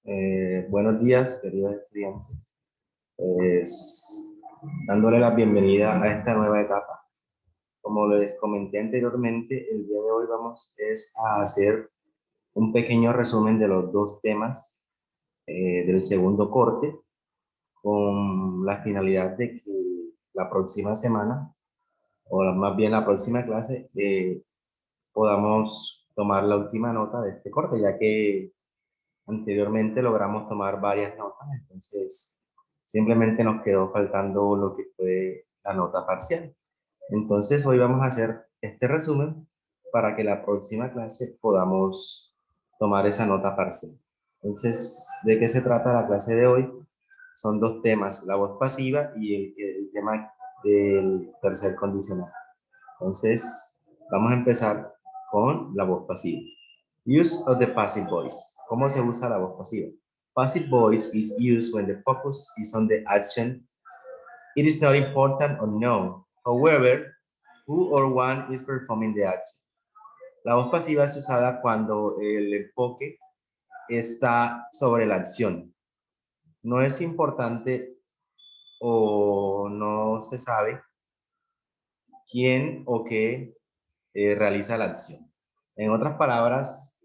Buenos días, queridos estudiantes. Pues, dándole la bienvenida a esta nueva etapa. Como les comenté anteriormente, el día de hoy vamos a hacer un pequeño resumen de los dos temas del segundo corte, con la finalidad de que la próxima semana, más bien la próxima clase, podamos tomar la última nota de este corte, ya que anteriormente logramos tomar varias notas, entonces simplemente nos quedó faltando lo que fue la nota parcial. Entonces hoy vamos a hacer este resumen para que la próxima clase podamos tomar esa nota parcial. Entonces, ¿de qué se trata la clase de hoy? Son dos temas, la voz pasiva y el tema del tercer condicional. Entonces, vamos a empezar con la voz pasiva. Use of the passive voice. ¿Cómo se usa la voz pasiva? Passive voice is used when the focus is on the action. It is not important or known. However, who or one is performing the action. La voz pasiva es usada cuando el enfoque está sobre la acción. No es importante o no se sabe quién o qué realiza la acción. En otras palabras,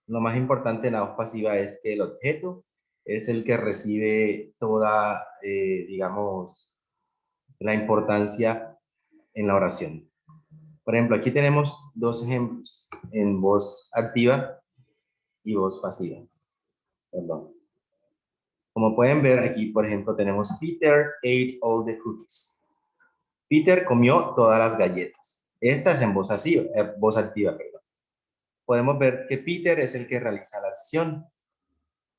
lo más importante en la voz pasiva es que el objeto es el que recibe toda, digamos, la importancia en la oración. Por ejemplo, aquí tenemos dos ejemplos en voz activa y voz pasiva. Perdón. Como pueden ver aquí, por ejemplo, tenemos Peter ate all the cookies. Peter comió todas las galletas. Esta es en voz activa, perdón. Podemos ver que Peter es el que realiza la acción.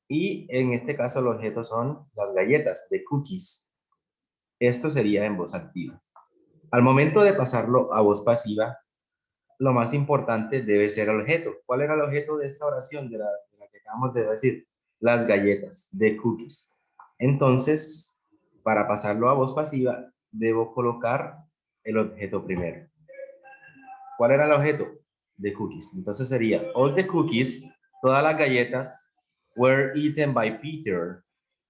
Y en este caso el objeto son las galletas, de cookies. Esto sería en voz activa. Al momento de pasarlo a voz pasiva, lo más importante debe ser el objeto. ¿Cuál era el objeto de esta oración de la que acabamos de decir? Las galletas, de cookies. Entonces, para pasarlo a voz pasiva, debo colocar el objeto primero. ¿Cuál era el objeto? De cookies. Entonces sería, all the cookies, todas las galletas, were eaten by Peter.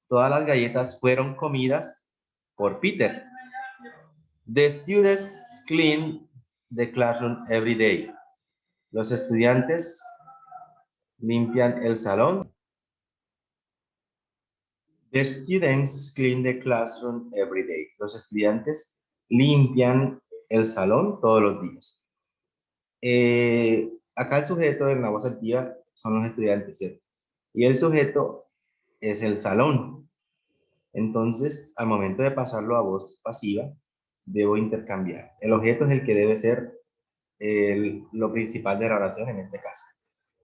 Todas las galletas fueron comidas por Peter. The students clean the classroom every day. Los estudiantes limpian el salón. The students clean the classroom every day. Los estudiantes limpian el salón todos los días. Acá el sujeto en la voz activa son los estudiantes, ¿cierto? Y el sujeto es el salón. Entonces, al momento de pasarlo a voz pasiva, debo intercambiar. El objeto es el que debe ser lo principal de la oración en este caso.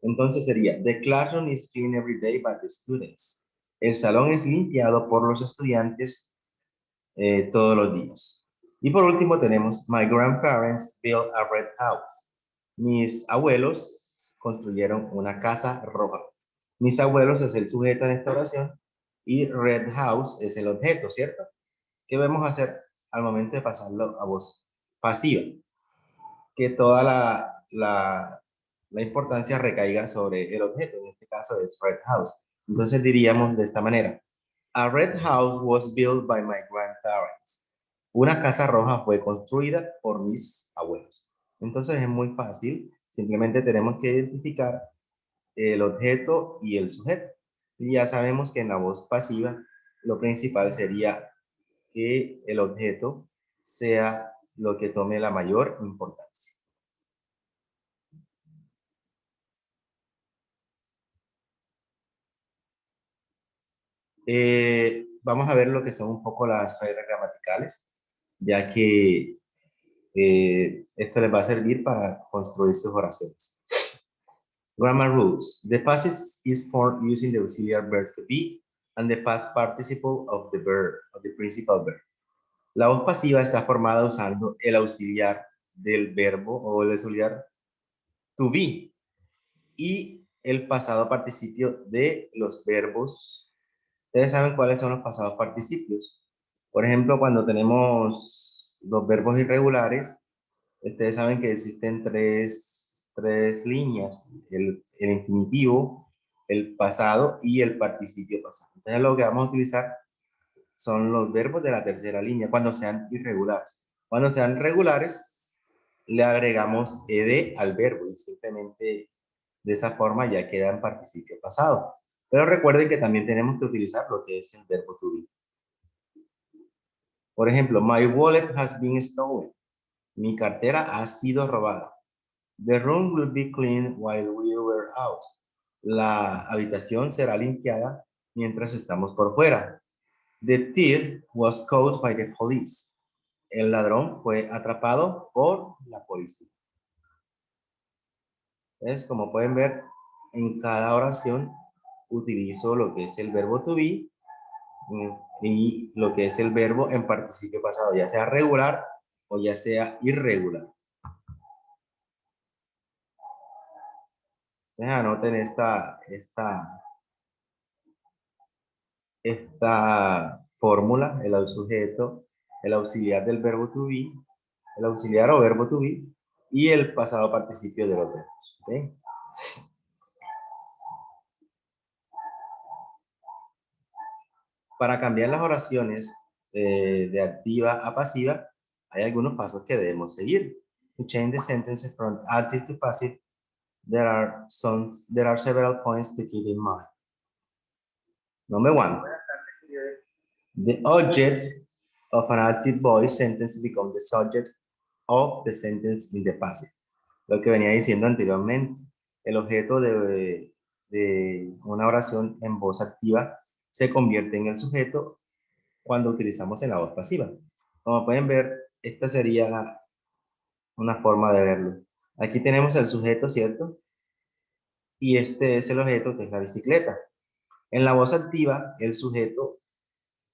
Entonces sería, the classroom is cleaned every day by the students. El salón es limpiado por los estudiantes todos los días. Y por último tenemos, my grandparents built a red house. Mis abuelos construyeron una casa roja. Mis abuelos es el sujeto en esta oración y red house es el objeto, ¿cierto? ¿Qué debemos hacer al momento de pasarlo a voz pasiva? Que toda la importancia recaiga sobre el objeto, en este caso es red house. Entonces diríamos de esta manera, a red house was built by my grandparents. Una casa roja fue construida por mis abuelos. Entonces es muy fácil, simplemente tenemos que identificar el objeto y el sujeto. Y ya sabemos que en la voz pasiva lo principal sería que el objeto sea lo que tome la mayor importancia. Vamos a ver lo que son un poco las reglas gramaticales, ya que esto les va a servir para construir sus oraciones. Grammar rules. The past is formed using the auxiliary verb to be and the past participle of the verb, of the principal verb. La voz pasiva está formada usando el auxiliar del verbo o el auxiliar to be y el pasado participio de los verbos. Ustedes saben cuáles son los pasados participios. Por ejemplo, cuando tenemos los verbos irregulares, ustedes saben que existen tres líneas. El infinitivo, el pasado y el participio pasado. Entonces lo que vamos a utilizar son los verbos de la tercera línea cuando sean irregulares. Cuando sean regulares, le agregamos ed al verbo y simplemente de esa forma ya queda en participio pasado. Pero recuerden que también tenemos que utilizar lo que es el verbo to be. Por ejemplo, my wallet has been stolen. Mi cartera ha sido robada. The room will be cleaned while we were out. La habitación será limpiada mientras estamos por fuera. The thief was caught by the police. El ladrón fue atrapado por la policía. Entonces, como pueden ver, en cada oración utilizo lo que es el verbo to be y lo que es el verbo en participio pasado, ya sea regular o ya sea irregular. Entonces, anoten esta fórmula, el sujeto, el auxiliar del verbo to be, el auxiliar o verbo to be y el pasado participio de los verbos. ¿Okay? Para cambiar las oraciones de activa a pasiva, hay algunos pasos que debemos seguir. To change the sentences from active to passive, there are several points to keep in mind. Number one, the object of an active voice sentence becomes the subject of the sentence in the passive. Lo que venía diciendo anteriormente, el objeto de una oración en voz activa se convierte en el sujeto cuando utilizamos en la voz pasiva. Como pueden ver, esta sería una forma de verlo. Aquí tenemos el sujeto, ¿cierto? Y este es el objeto, que es la bicicleta. En la voz activa, el sujeto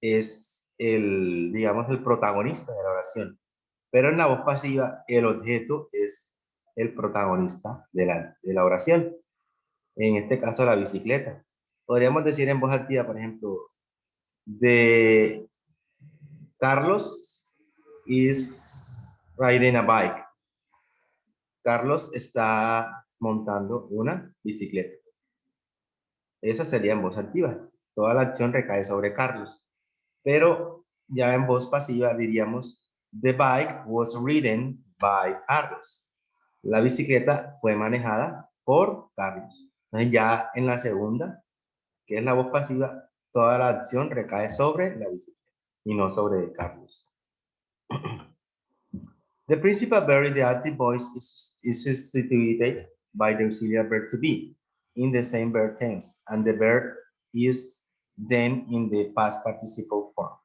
es el, digamos, el protagonista de la oración. Pero en la voz pasiva, el objeto es el protagonista de la oración. En este caso, la bicicleta. Podríamos decir en voz activa, por ejemplo, de Carlos is riding a bike. Carlos está montando una bicicleta. Esa sería en voz activa. Toda la acción recae sobre Carlos. Pero ya en voz pasiva diríamos, the bike was ridden by Carlos. La bicicleta fue manejada por Carlos. Entonces ya en la segunda, que es la voz pasiva, toda la acción recae sobre la bicicleta y no sobre Carlos. The principal verb in the active voice is substituted by the auxiliary verb to be in the same verb tense, and the verb is then in the past participle form.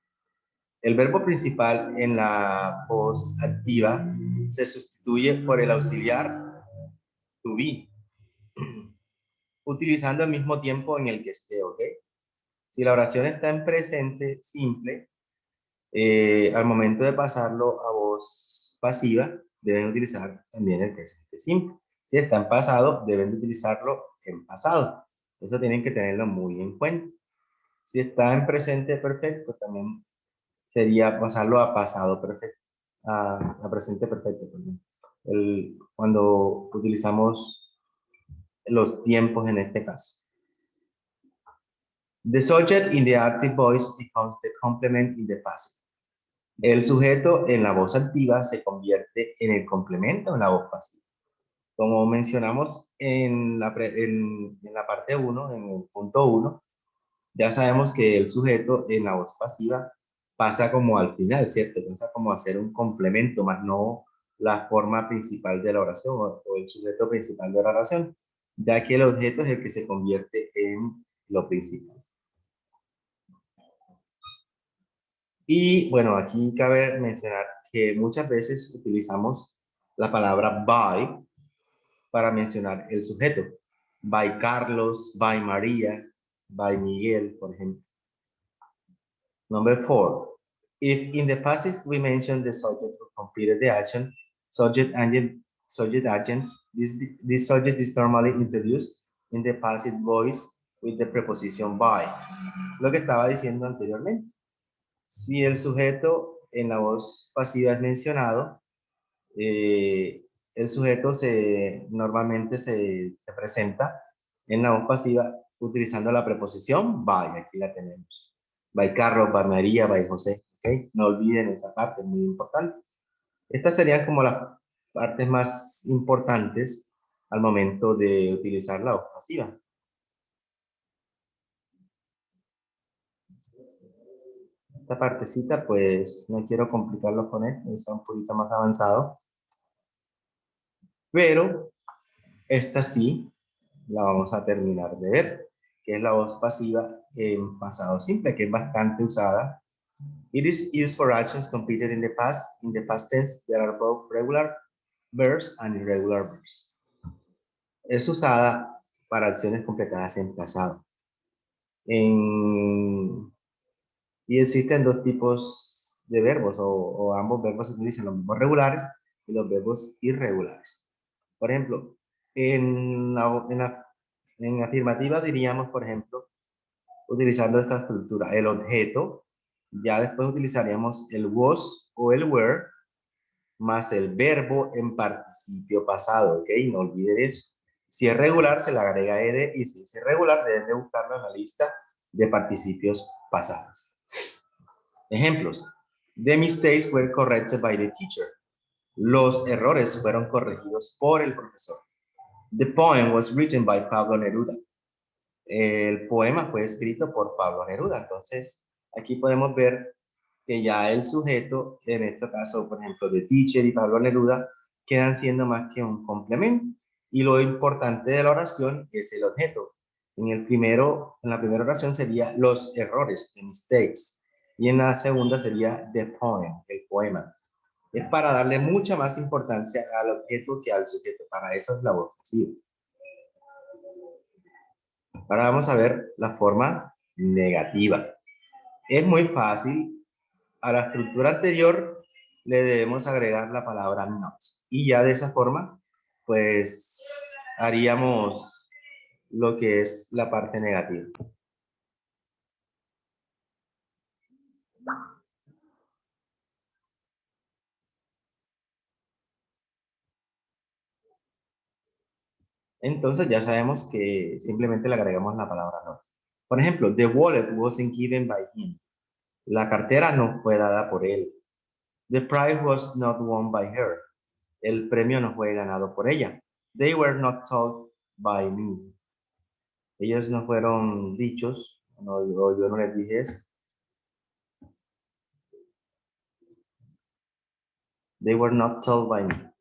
El verbo principal en la voz activa se sustituye por el auxiliar to be, utilizando el mismo tiempo en el que esté, ¿ok? Si la oración está en presente simple, al momento de pasarlo a voz pasiva, deben utilizar también el presente simple. Si está en pasado, deben de utilizarlo en pasado. Eso tienen que tenerlo muy en cuenta. Si está en presente perfecto, también sería pasarlo a pasado perfecto, a presente perfecto. Cuando utilizamos los tiempos en este caso. The subject in the active voice becomes the complement in the passive. El sujeto en la voz activa se convierte en el complemento en la voz pasiva. Como mencionamos en la parte 1, en el punto 1, ya sabemos que el sujeto en la voz pasiva pasa como al final, ¿cierto? Pasa como a ser un complemento, más no la forma principal de la oración o el sujeto principal de la oración, ya que el objeto es el que se convierte en lo principal. Y bueno, aquí cabe mencionar que muchas veces utilizamos la palabra by para mencionar el sujeto. By Carlos, by María, by Miguel, por ejemplo. Number 4. If in the passive we mention the subject who completed the action, subject agents, this subject is normally introduced in the passive voice with the preposition by. Lo que estaba diciendo anteriormente. Si el sujeto en la voz pasiva es mencionado, el sujeto normalmente se presenta en la voz pasiva utilizando la preposición by. Aquí la tenemos. By Carlos, by María, by José. ¿Ok? No olviden esa parte, muy importante. Estas serían como las partes más importantes al momento de utilizar la voz pasiva. Esta partecita, pues, no quiero complicarlo con esto, es un poquito más avanzado, pero esta sí la vamos a terminar de ver, que es la voz pasiva en pasado simple, que es bastante usada. It is used for actions completed in the past. In the past tense, there are both regular verbs and irregular verbs. Es usada para acciones completadas en pasado. En Y existen dos tipos de verbos, o ambos verbos se utilizan, los verbos regulares y los verbos irregulares. Por ejemplo, en afirmativa diríamos, por ejemplo, utilizando esta estructura, el objeto, ya después utilizaríamos el was o el were, más el verbo en participio pasado, ¿ok? No olviden eso. Si es regular, se le agrega ed, y si es irregular, deben de buscarlo en la lista de participios pasados. Ejemplos. The mistakes were corrected by the teacher. Los errores fueron corregidos por el profesor. The poem was written by Pablo Neruda. El poema fue escrito por Pablo Neruda. Entonces, aquí podemos ver que ya el sujeto, en este caso, por ejemplo, de teacher y Pablo Neruda, quedan siendo más que un complemento. Y lo importante de la oración es el objeto. En la primera oración sería los errores, the mistakes. Y en la segunda sería the poem, el poema. Es para darle mucha más importancia al objeto que al sujeto. Para eso es la voz pasiva. Ahora vamos a ver la forma negativa. Es muy fácil. A la estructura anterior le debemos agregar la palabra not. Y ya de esa forma, pues haríamos lo que es la parte negativa. Entonces ya sabemos que simplemente le agregamos la palabra not. Por ejemplo, the wallet wasn't given by him. La cartera no fue dada por él. The prize was not won by her. El premio no fue ganado por ella. They were not told by me. Ellos no fueron dichos, no, yo no les dije eso. They were not told by me.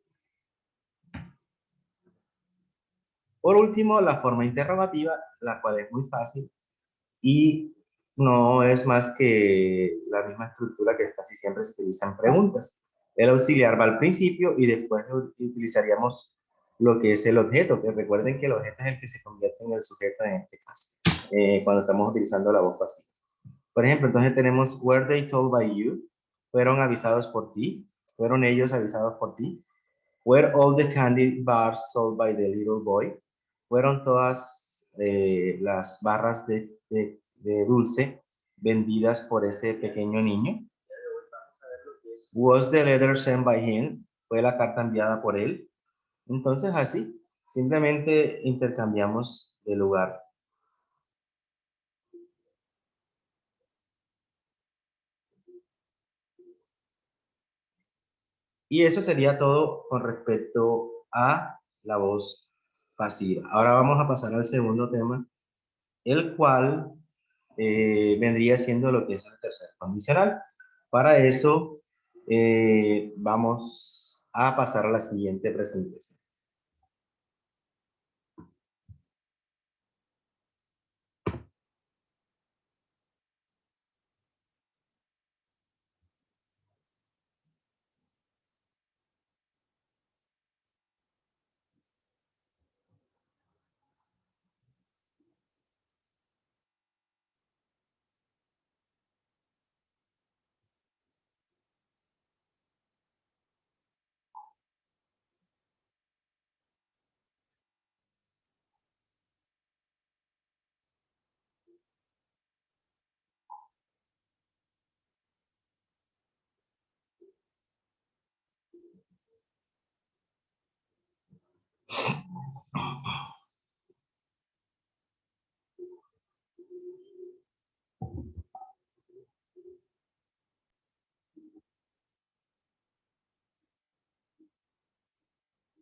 Por último, la forma interrogativa, la cual es muy fácil y no es más que la misma estructura que casi siempre se utiliza en preguntas. El auxiliar va al principio y después utilizaríamos lo que es el objeto, que recuerden que el objeto es el que se convierte en el sujeto en este caso, cuando estamos utilizando la voz pasiva. Por ejemplo, entonces tenemos, were they told by you? Fueron avisados por ti. Fueron ellos avisados por ti. Were all the candy bars sold by the little boy? Fueron todas las barras de dulce vendidas por ese pequeño niño. Was the letter sent by him? Fue la carta enviada por él. Entonces así, simplemente intercambiamos de lugar. Y eso sería todo con respecto a la voz pasiva. Ahora vamos a pasar al segundo tema, el cual vendría siendo lo que es el tercer condicional. Para eso vamos a pasar a la siguiente presentación.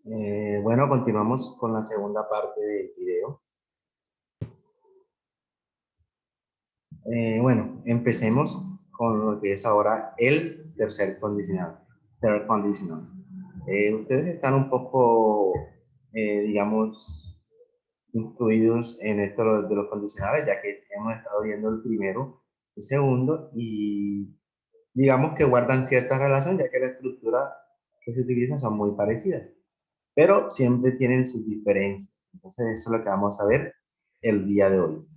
Bueno, continuamos con la segunda parte del video. Bueno, empecemos con lo que es ahora el tercer condicional. Third conditional. Ustedes están un poco, digamos, instruidos en esto de los condicionales, ya que hemos estado viendo el primero, el segundo, y digamos que guardan cierta relación, ya que la estructura que se utiliza son muy parecidas, pero siempre tienen sus diferencias. Entonces, eso es lo que vamos a ver el día de hoy.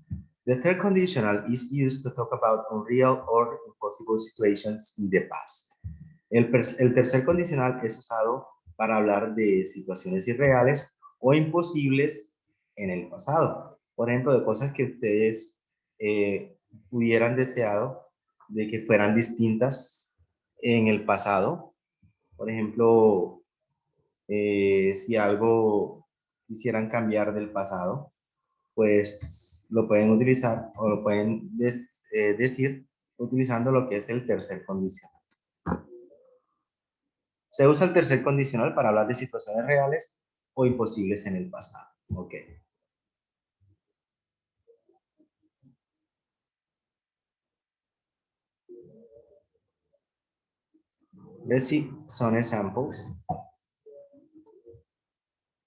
The third conditional is used to talk about unreal or impossible situations in the past. El tercer condicional es usado para hablar de situaciones irreales o imposibles en el pasado. Por ejemplo, de cosas que ustedes hubieran deseado de que fueran distintas en el pasado. Por ejemplo, si algo quisieran cambiar del pasado, pues lo pueden utilizar o lo pueden decir utilizando lo que es el tercer condicional. Se usa el tercer condicional para hablar de situaciones reales o imposibles en el pasado. Ok. Let's see some examples.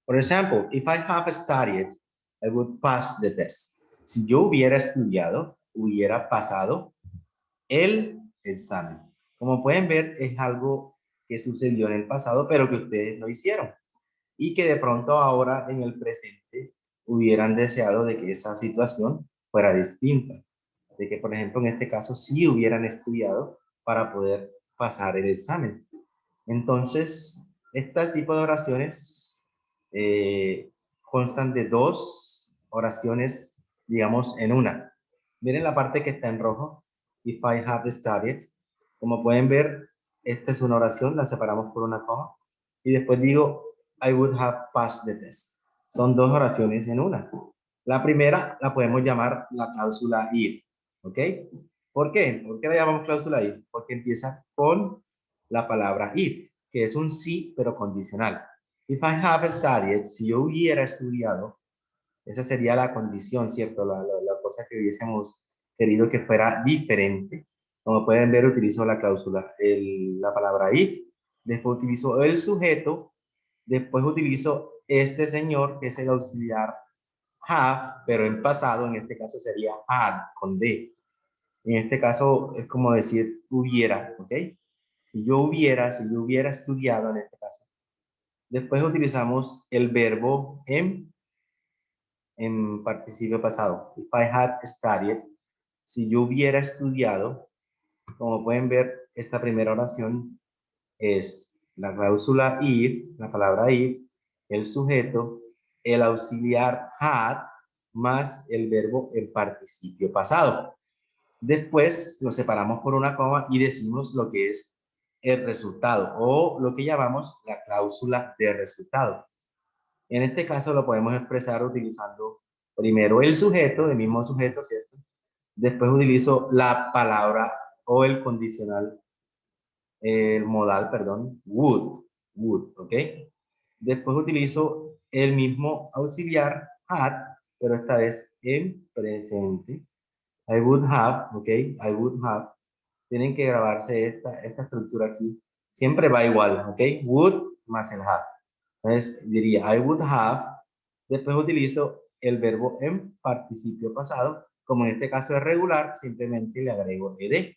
For example, if I have studied, I would pass the test. Si yo hubiera estudiado, hubiera pasado el examen. Como pueden ver, es algo que sucedió en el pasado, pero que ustedes no hicieron. Y que de pronto ahora en el presente hubieran deseado de que esa situación fuera distinta. De que, por ejemplo, en este caso sí hubieran estudiado para poder pasar el examen. Entonces, este tipo de oraciones constan de dos oraciones, digamos, en una. Miren la parte que está en rojo. If I have studied. Como pueden ver, esta es una oración, la separamos por una coma. Y después digo, I would have passed the test. Son dos oraciones en una. La primera la podemos llamar la cláusula if. ¿Ok? ¿Por qué? ¿Por qué la llamamos cláusula if? Porque empieza con la palabra if, que es un sí, pero condicional. If I have studied, si yo hubiera estudiado, esa sería la condición, ¿cierto? La cosa que hubiésemos querido que fuera diferente. Como pueden ver, utilizo la cláusula, la palabra if, después utilizo el sujeto, después utilizo este señor, que es el auxiliar have, pero en pasado, en este caso sería had, con D. En este caso es como decir hubiera, ¿ok? Si yo hubiera estudiado en este caso. Después utilizamos el verbo en participio pasado. If I had studied, si yo hubiera estudiado, como pueden ver, esta primera oración es la cláusula if, la palabra if, el sujeto, el auxiliar had, más el verbo en participio pasado. Después lo separamos por una coma y decimos lo que es el resultado o lo que llamamos la cláusula de resultado. En este caso lo podemos expresar utilizando primero el sujeto, el mismo sujeto, ¿cierto? Después utilizo la palabra o el condicional, el modal, perdón, would, ¿ok? Después utilizo el mismo auxiliar, had, pero esta vez en presente. I would have, ¿ok? I would have. Tienen que grabarse esta estructura aquí. Siempre va igual, ¿ok? Would más el have. Entonces diría, I would have. Después utilizo el verbo en participio pasado. Como en este caso es regular, simplemente le agrego ed.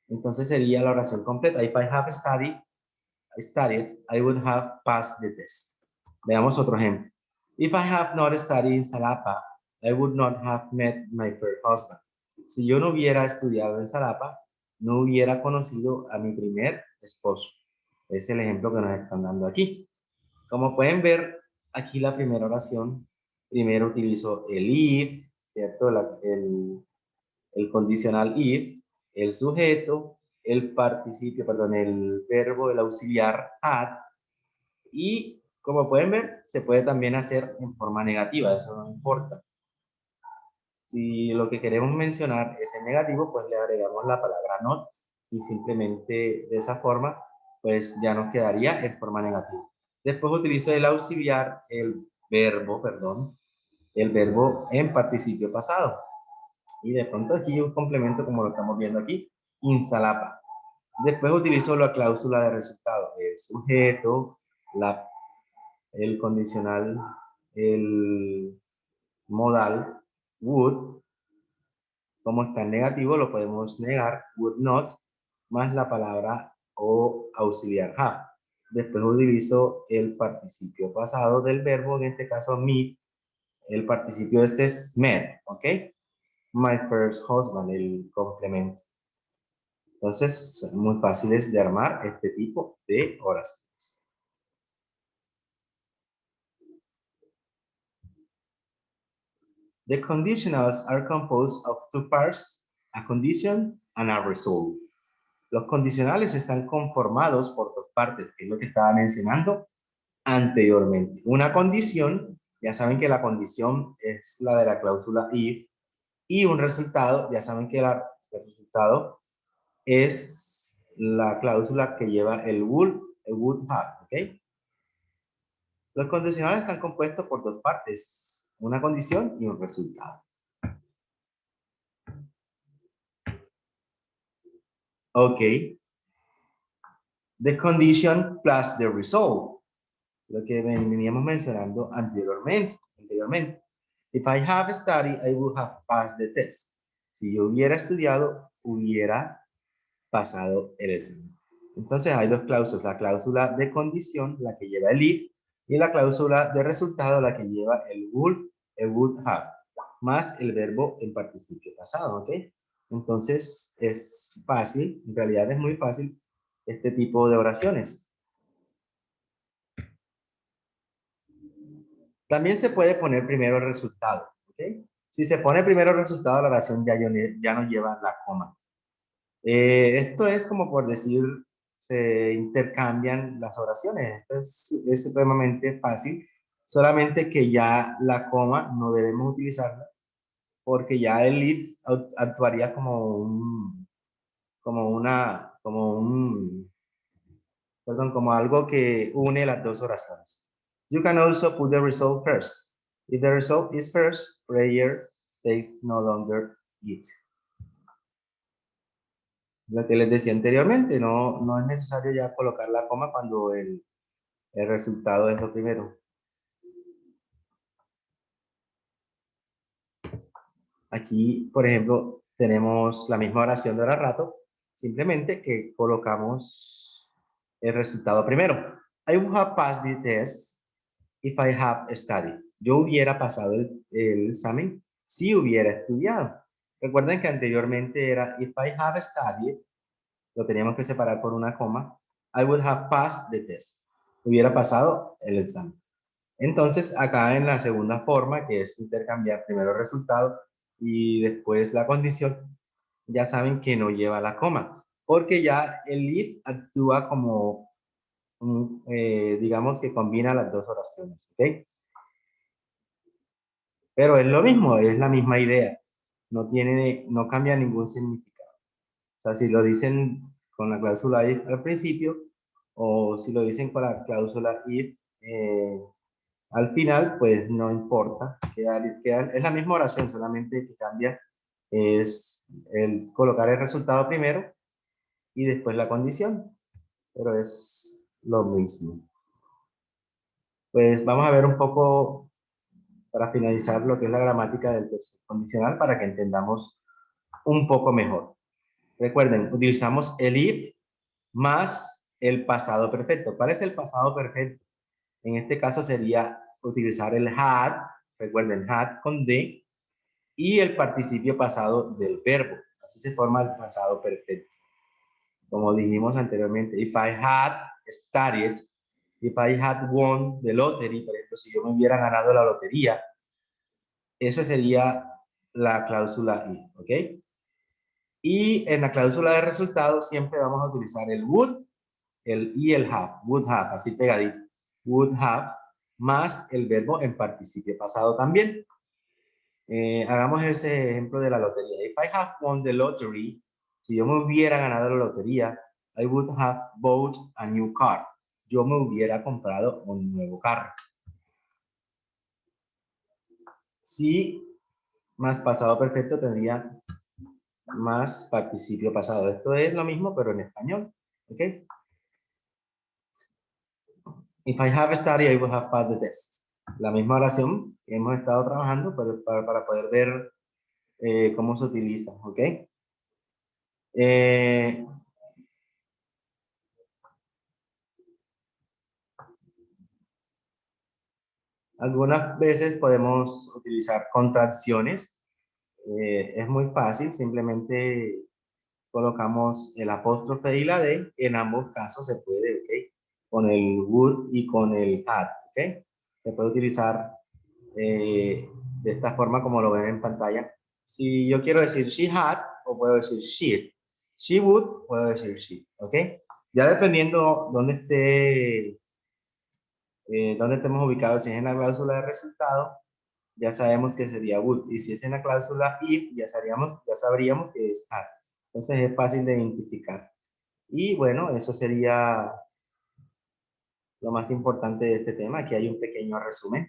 Entonces sería la oración completa. If I have studied, I would have passed the test. Veamos otro ejemplo. If I have not studied in Salapa, I would not have met my first husband. Si yo no hubiera estudiado en Salapa, no hubiera conocido a mi primer esposo. Es el ejemplo que nos están dando aquí. Como pueden ver, aquí la primera oración, primero utilizo el if, ¿cierto? El condicional if, el sujeto, el participio, perdón, el verbo, el auxiliar had, y como pueden ver, se puede también hacer en forma negativa, eso no importa. Si lo que queremos mencionar es en negativo, pues le agregamos la palabra not y simplemente de esa forma, pues ya nos quedaría en forma negativa. Después utilizo el auxiliar, el verbo en participio pasado. Y de pronto aquí un complemento como lo estamos viendo aquí, insalapa. Después utilizo la cláusula de resultado, el sujeto, el condicional, el modal, would. Como está en negativo, lo podemos negar, would not, más la palabra o auxiliar have. Después utilizo el participio pasado del verbo, en este caso meet. El participio este es met, ¿ok? My first husband, el complemento. Entonces, son muy fáciles de armar este tipo de oraciones. The conditionals are composed of two parts, a condition and a result. Los condicionales están conformados por dos partes, que es lo que estaba mencionando anteriormente. Una condición, ya saben que la condición es la de la cláusula if, y un resultado, ya saben que el resultado es la cláusula que lleva el would have, ¿ok? Los condicionales están compuestos por dos partes, una condición y un resultado. Ok. The condition plus the result. Lo que veníamos mencionando anteriormente. If I have studied, I would have passed the test. Si yo hubiera estudiado, hubiera pasado el examen. Entonces hay dos cláusulas, la cláusula de condición, la que lleva el if, y la cláusula de resultado, la que lleva el would have, más el verbo en participio pasado, ¿ok? Entonces es fácil, en realidad es muy fácil este tipo de oraciones. También se puede poner primero el resultado, ¿ok? Si se pone primero el resultado, la oración ya no lleva la coma. Esto es como por decir, se intercambian las oraciones. Esto es supremamente fácil, solamente que ya la coma no debemos utilizarla porque ya el if actuaría como algo que une las dos oraciones. You can also put the result first. If the result is first, prayer takes no longer it. Lo que les decía anteriormente, no es necesario ya colocar la coma cuando el resultado es lo primero. Aquí, por ejemplo, tenemos la misma oración de ahora rato, simplemente que colocamos el resultado primero. I would have passed the test if I have studied. Yo hubiera pasado el examen si hubiera estudiado. Recuerden que anteriormente era if I have studied, lo teníamos que separar por una coma. I would have passed the test. Hubiera pasado el examen. Entonces, acá en la segunda forma, que es intercambiar primero el resultado y después la condición, ya saben que no lleva la coma, porque ya el if actúa como, digamos que combina las dos oraciones, ¿ok? Pero es lo mismo, es la misma idea, no cambia ningún significado. O sea, si lo dicen con la cláusula if al principio, o si lo dicen con la cláusula if, al final, pues no importa, es la misma oración, solamente que cambia es el colocar el resultado primero y después la condición, pero es lo mismo. Pues vamos a ver un poco para finalizar lo que es la gramática del tercer condicional para que entendamos un poco mejor. Recuerden, utilizamos el if más el pasado perfecto. ¿Cuál es el pasado perfecto? En este caso sería utilizar el had, recuerden, had con D, y el participio pasado del verbo. Así se forma el pasado perfecto. Como dijimos anteriormente, if I had studied, if I had won the lottery, por ejemplo, si yo me hubiera ganado la lotería, esa sería la cláusula if, ¿ok? Y en la cláusula de resultado siempre vamos a utilizar el would y el would have, así pegadito. Would have más el verbo en participio pasado también. Hagamos ese ejemplo de la lotería. If I have won the lottery, si yo me hubiera ganado la lotería, I would have bought a new car. yo me hubiera comprado un nuevo carro. Si más pasado perfecto tendría más participio pasado. Esto es lo mismo, pero en español. ¿Ok? If I have studied, I will have passed the test. La misma oración que hemos estado trabajando pero para poder ver cómo se utiliza. ¿Ok? Eh, algunas veces podemos utilizar contracciones. Es muy fácil, simplemente colocamos el apóstrofe y la D, en ambos casos se puede, ¿ok? Con el would y con el had, ¿ok? Se puede utilizar de esta forma como lo ven en pantalla. Si yo quiero decir she had, o puedo decir she'd. She would, puedo decir she, ¿ok? Ya dependiendo dónde estemos ubicados, si es en la cláusula de resultado, ya sabemos que sería would. Y si es en la cláusula if, ya sabríamos que es had. Entonces es fácil de identificar. Y bueno, eso sería lo más importante de este tema. Aquí hay un pequeño resumen.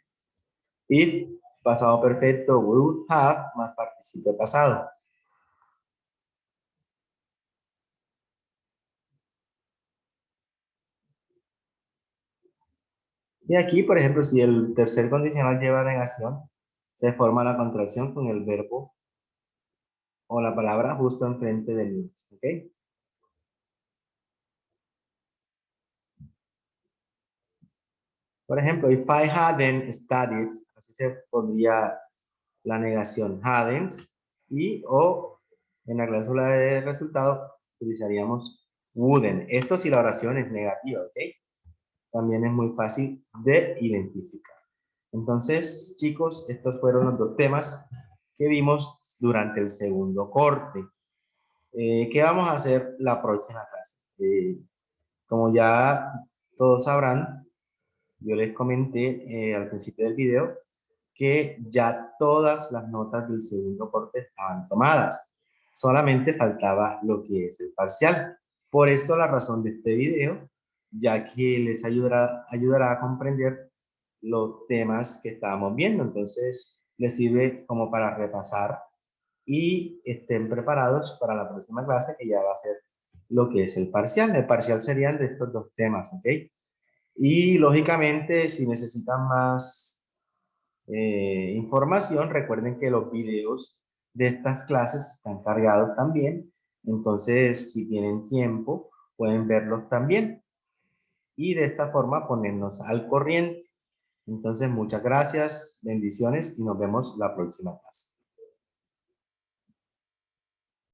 If, pasado perfecto, would have, más participio pasado. Y aquí, por ejemplo, si el tercer condicional lleva negación, se forma la contracción con el verbo o la palabra justo enfrente del mismo. ¿Ok? Por ejemplo, if I hadn't studied, así se pondría la negación hadn't, y o en la cláusula de resultado utilizaríamos wouldn't. Esto si la oración es negativa, ¿ok? También es muy fácil de identificar. Entonces, chicos, estos fueron los dos temas que vimos durante el segundo corte. ¿Qué vamos a hacer la próxima clase? Como ya todos sabrán, yo les comenté al principio del video que ya todas las notas del segundo corte estaban tomadas. Solamente faltaba lo que es el parcial. Por esto la razón de este video, ya que les ayudará a comprender los temas que estábamos viendo. Entonces, les sirve como para repasar y estén preparados para la próxima clase, que ya va a ser lo que es el parcial. El parcial serían de estos dos temas, ¿ok? Y lógicamente, si necesitan más información, recuerden que los videos de estas clases están cargados también. Entonces, si tienen tiempo, pueden verlos también. Y de esta forma ponernos al corriente. Entonces, muchas gracias, bendiciones y nos vemos la próxima clase.